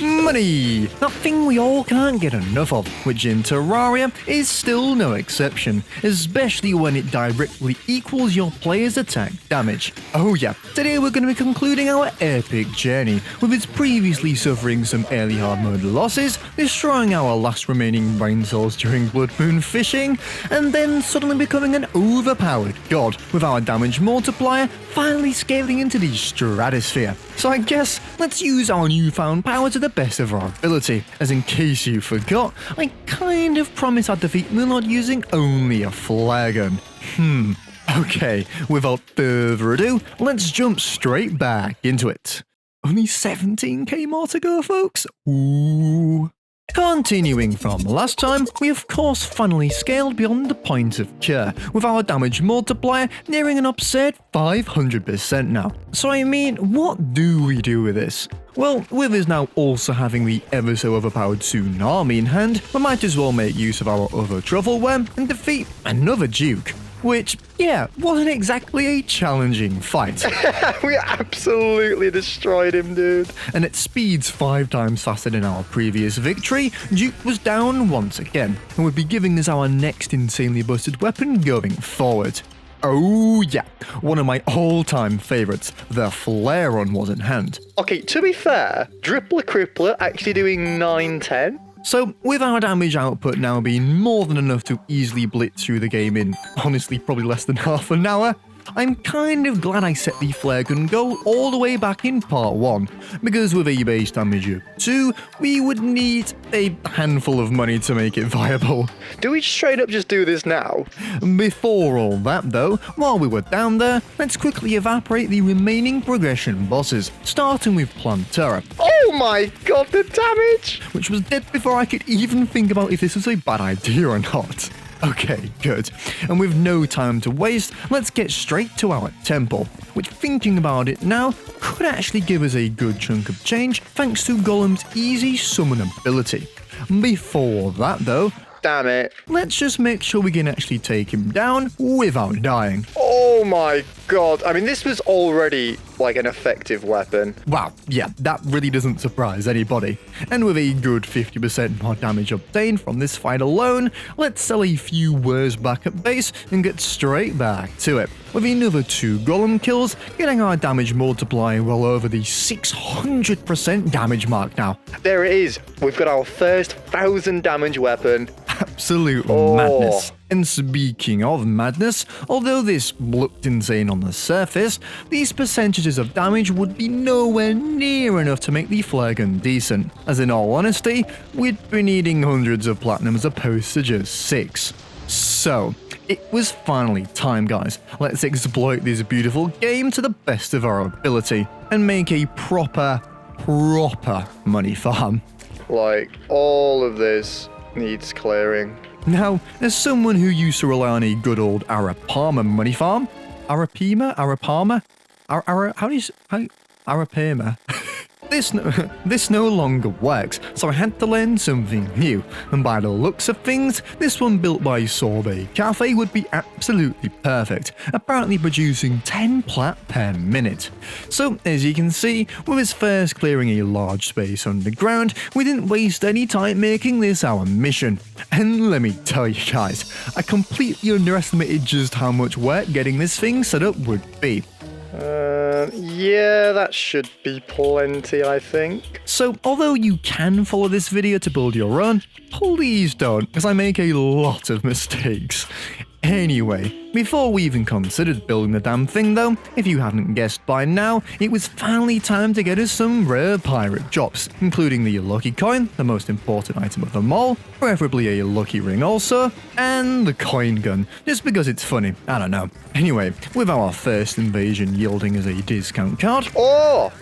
Money! That thing we all can't get enough of, which in Terraria is still no exception, especially when it directly equals your player's attack damage. Oh yeah, today we're going to be concluding our epic journey, with its previously suffering some early hard mode losses, destroying our last remaining Braincells during Blood Moon fishing, and then suddenly becoming an overpowered god, with our damage multiplier finally scaling into the stratosphere. So I guess let's use our newfound power to the best of our ability, as in case you forgot, I kind of promised I'd defeat Moonlord using only a flare gun. Okay, without further ado, let's jump straight back into it. Only 17k more to go, folks? Ooh. Continuing from last time, we of course finally scaled beyond the point of cure, with our damage multiplier nearing an absurd 500% now. So I mean, what do we do with this? Well, with us now also having the ever so overpowered Tsunami in hand, we might as well make use of our other truffleware and defeat another Duke. Which, yeah, wasn't exactly a challenging fight. We absolutely destroyed him, dude. And at speeds 5 times faster than our previous victory, Duke was down once again, and would be giving us our next insanely busted weapon going forward. Oh yeah, one of my all-time favourites, the flare run was in hand. Okay, to be fair, Drippler Crippler actually doing 9-10. So, with our damage output now being more than enough to easily blitz through the game in, honestly, probably less than half an hour, I'm kind of glad I set the flare gun goal all the way back in part 1, because with a base damage of 2, we would need a handful of money to make it viable. Do we straight up just do this now? Before all that though, while we were down there, let's quickly evaporate the remaining progression bosses, starting with Plantera. Oh my god, the damage! Which was dead before I could even think about if this was a bad idea or not. Okay, good. And with no time to waste, let's get straight to our temple, which thinking about it now, could actually give us a good chunk of change thanks to Golem's easy summon ability. Before that though, damn it. Let's just make sure we can actually take him down without dying. Oh my god. I mean, this was already like an effective weapon. Wow, yeah, that really doesn't surprise anybody. And with a good 50% more damage obtained from this fight alone, let's sell a few wares back at base and get straight back to it. With another 2 golem kills, getting our damage multiplier well over the 600% damage mark now. There it is. We've got our first 1000 damage weapon. Absolute madness. And speaking of madness, although this looked insane on the surface, these percentages of damage would be nowhere near enough to make the flare gun decent, as in all honesty, we'd be needing hundreds of platinum as opposed to just 6. So, it was finally time, guys. Let's exploit this beautiful game to the best of our ability, and make a proper money farm. Like, all of this needs clearing. Now, as someone who used to rely on a good old Arapama money farm, Arapama? This no longer works, so I had to learn something new, and by the looks of things, this one built by Sorbet Cafe would be absolutely perfect, apparently producing 10 plat per minute. So, as you can see, with us first clearing a large space underground, we didn't waste any time making this our mission. And let me tell you guys, I completely underestimated just how much work getting this thing set up would be. Yeah, that should be plenty, I think. So, although you can follow this video to build your own, please don't, because I make a lot of mistakes. Anyway, before we even considered building the damn thing though, if you haven't guessed by now, it was finally time to get us some rare pirate drops, including the lucky coin, the most important item of them all, preferably a lucky ring also, and the coin gun, just because it's funny, I don't know. Anyway, with our first invasion yielding us a discount card,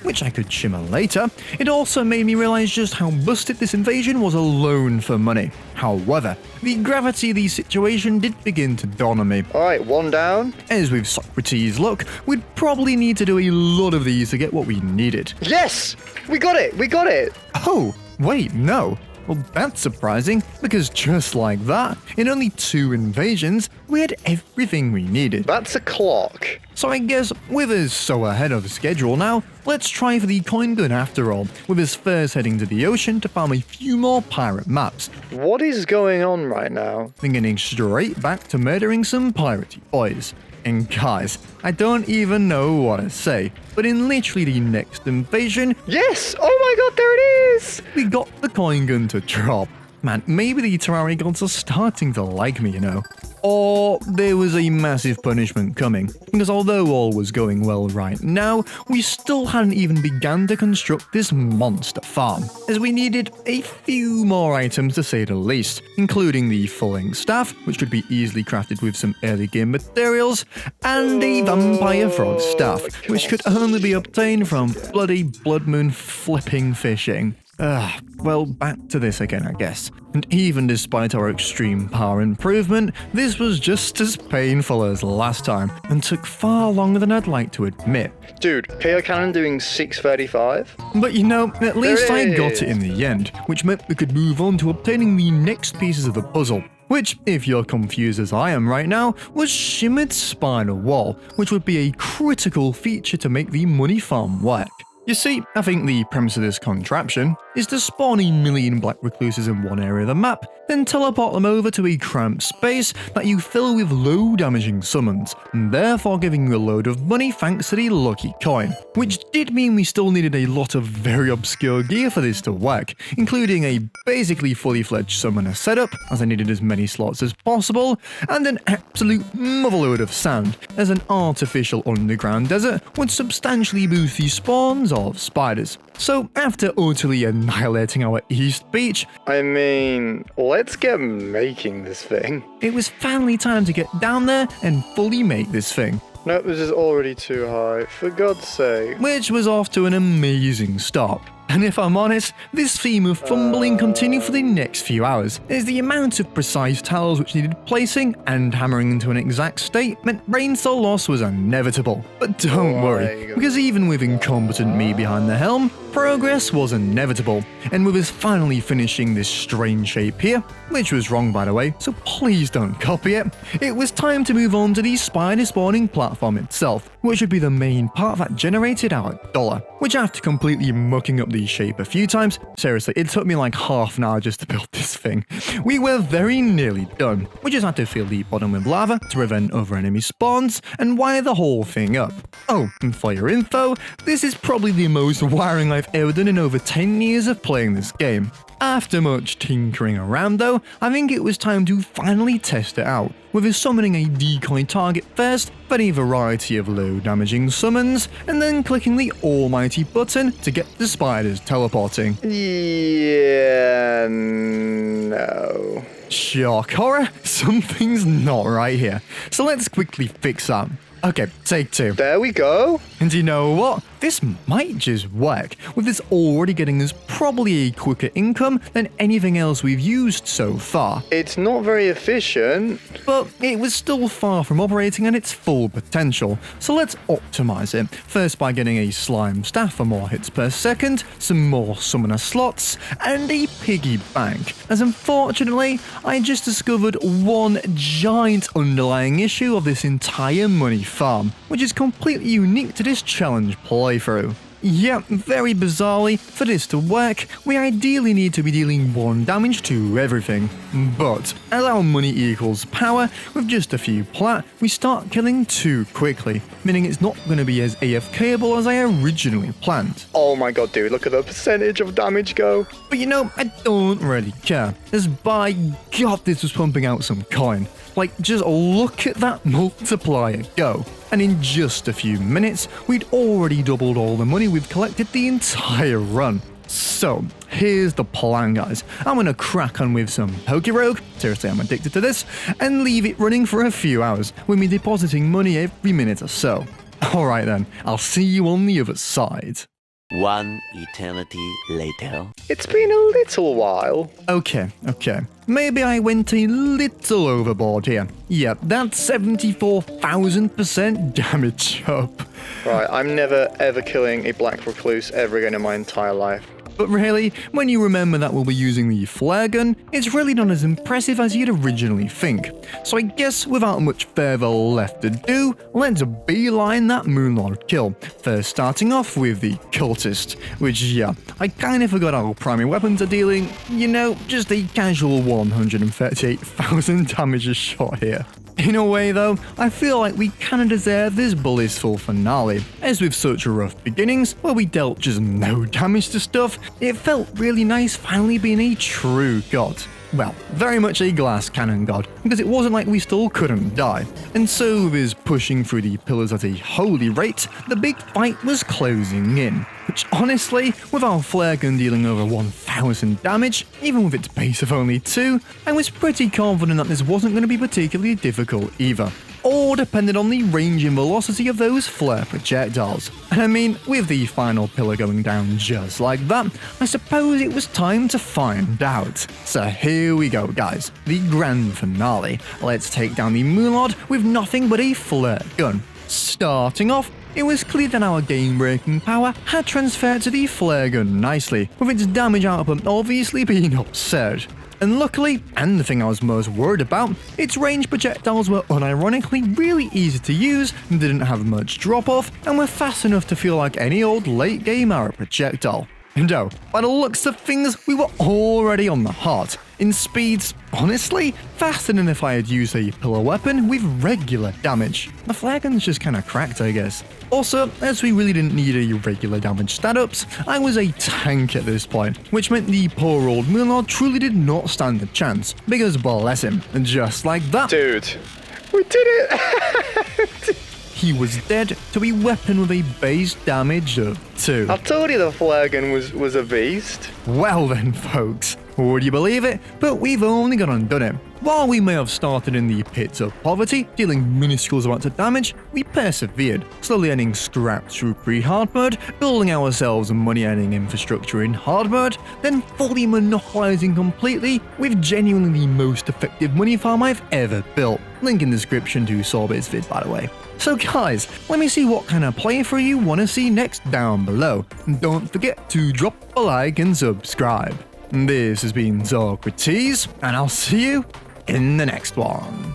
which I could shimmer later, it also made me realize just how busted this invasion was alone for money. However, the gravity of the situation did begin to dawn on me. Alright, one down. As with Socrates' luck, we'd probably need to do a lot of these to get what we needed. Yes! We got it! We got it! Oh, wait, no. Well, that's surprising, because just like that, in only 2 invasions, we had everything we needed. That's a clock. So I guess, with us so ahead of schedule now, let's try for the coin gun after all, with us first heading to the ocean to farm a few more pirate maps, What is going on right now? then getting straight back to murdering some piratey boys. And guys, I don't even know what to say, but in literally the next invasion, Yes! Oh my god, there it is! we got the coin gun to drop. Man, maybe the Terraria gods are starting to like me, you know. Or there was a massive punishment coming, because although all was going well right now, we still hadn't even begun to construct this monster farm, as we needed a few more items to say the least, including the falling staff, which could be easily crafted with some early game materials, and a vampire frog staff, which could only be obtained from bloody blood moon flipping fishing. Well, back to this again, I guess. And even despite our extreme power improvement, this was just as painful as last time, and took far longer than I'd like to admit. Dude, KO Cannon doing 635? But you know, at least I got is. it in the end, which meant we could move on to obtaining the next pieces of the puzzle. Which, if you're confused as I am right now, was Shimmered Spiral Wall, which would be a critical feature to make the money farm work. You see, I think the premise of this contraption is to spawn a million black recluses in one area of the map, then teleport them over to a cramped space that you fill with low damaging summons, and therefore giving you a load of money thanks to the lucky coin. Which did mean we still needed a lot of very obscure gear for this to work, including a basically fully fledged summoner setup, as I needed as many slots as possible, and an absolute motherload of sand, as an artificial underground desert would substantially boost the spawns of spiders. So after utterly annihilating our east beach, I mean, let's get making this thing. it was finally time to get down there and fully make this thing, Nope, this is already too high. For God's sake. which was off to an amazing start. And if I'm honest, this theme of fumbling continued for the next few hours, as the amount of precise tiles which needed placing and hammering into an exact state meant Braincell loss was inevitable. But don't worry, because even with incompetent me behind the helm, progress was inevitable, and with us finally finishing this strange shape here, which was wrong by the way, so please don't copy it, it was time to move on to the spider spawning platform itself, which would be the main part that generated our dollar, which after completely mucking up the shape a few times, seriously, it took me like half an hour just to build this thing, we were very nearly done. We just had to fill the bottom with lava to prevent other enemy spawns and wire the whole thing up. Oh, and for your info, this is probably the most wiring I've ever done in over 10 years of playing this game. After much tinkering around though, I think it was time to finally test it out, with us summoning a decoy target first, then a variety of low damaging summons, and then clicking the almighty button to get the spiders teleporting. Yeah, no. Shock horror, something's not right here, so let's quickly fix that. Okay, take 2. There we go. And you know what? This might just work, with this already getting us probably a quicker income than anything else we've used so far. It's not very efficient. But it was still far from operating at its full potential, so let's optimize it. First by getting a slime staff for more hits per second, some more summoner slots, and a piggy bank, as unfortunately, I just discovered one giant underlying issue of this entire money farm, which is completely unique to this challenge playthrough. Yeah, very bizarrely, for this to work, we ideally need to be dealing 1 damage to everything. But, as our money equals power, with just a few plat, we start killing too quickly, meaning it's not going to be as AFKable as I originally planned. Oh my god, dude, look at the percentage of damage go. But you know, I don't really care, as by God this was pumping out some coin. Like, just look at that multiplier go. And in just a few minutes, we'd already doubled all the money we've collected the entire run. So, here's the plan, guys. I'm gonna crack on with some Pokerogue, seriously I'm addicted to this, and leave it running for a few hours, with me depositing money every minute or so. Alright then, I'll see you on the other side. One eternity later. It's been a little while. Okay. Maybe I went a little overboard here. Yeah, that's 74,000% damage up. Right, I'm never ever killing a black recluse ever again in my entire life. But really, when you remember that we'll be using the flare gun, it's really not as impressive as you'd originally think. So I guess without much further left to do, let's beeline that Moonlord kill. First starting off with the cultist, which yeah, I kinda forgot our primary weapons are dealing, just a casual 138,000 damage a shot here. In a way though, I feel like we kinda deserve this blissful finale, as with such rough beginnings where we dealt just no damage to stuff, it felt really nice finally being a true god. Well, very much a glass cannon god, because it wasn't like we still couldn't die. And so with his pushing through the pillars at a holy rate, the big fight was closing in. Which honestly, with our flare gun dealing over 1000 damage, even with its base of only 2, I was pretty confident that this wasn't going to be particularly difficult either. All depended on the range and velocity of those flare projectiles. And I mean, with the final pillar going down just like that, I suppose it was time to find out. So here we go guys, the grand finale. Let's take down the Moonlord with nothing but a flare gun. Starting off, it was clear that our game-breaking power had transferred to the flare gun nicely, with its damage output obviously being absurd. And luckily, and the thing I was most worried about, its range projectiles were unironically really easy to use, didn't have much drop-off, and were fast enough to feel like any old late-game arrow projectile. And oh, by the looks of things, we were already on the hot. In speeds, honestly, faster than if I had used a pillar weapon with regular damage. The flare gun's just kinda cracked, I guess. Also, as we really didn't need a regular damage stat-ups, I was a tank at this point, which meant the poor old Moonlord truly did not stand a chance, because bless him, just like that. Dude, we did it! He was dead to a weapon with a base damage of 2. I told you the flare gun was a beast. Well then, folks, would you believe it? But we've only got undone it. While we may have started in the pits of poverty, dealing minuscule amounts of damage, we persevered, slowly earning scraps through pre-hard mode, building ourselves money-earning infrastructure in hard mode, then fully monopolizing completely with genuinely the most effective money farm I've ever built. Link in the description to Sorbet's vid, by the way. So guys, let me see what kind of playthrough you want to see next down below. And don't forget to drop a like and subscribe. This has been sockrteez, and I'll see you in the next one.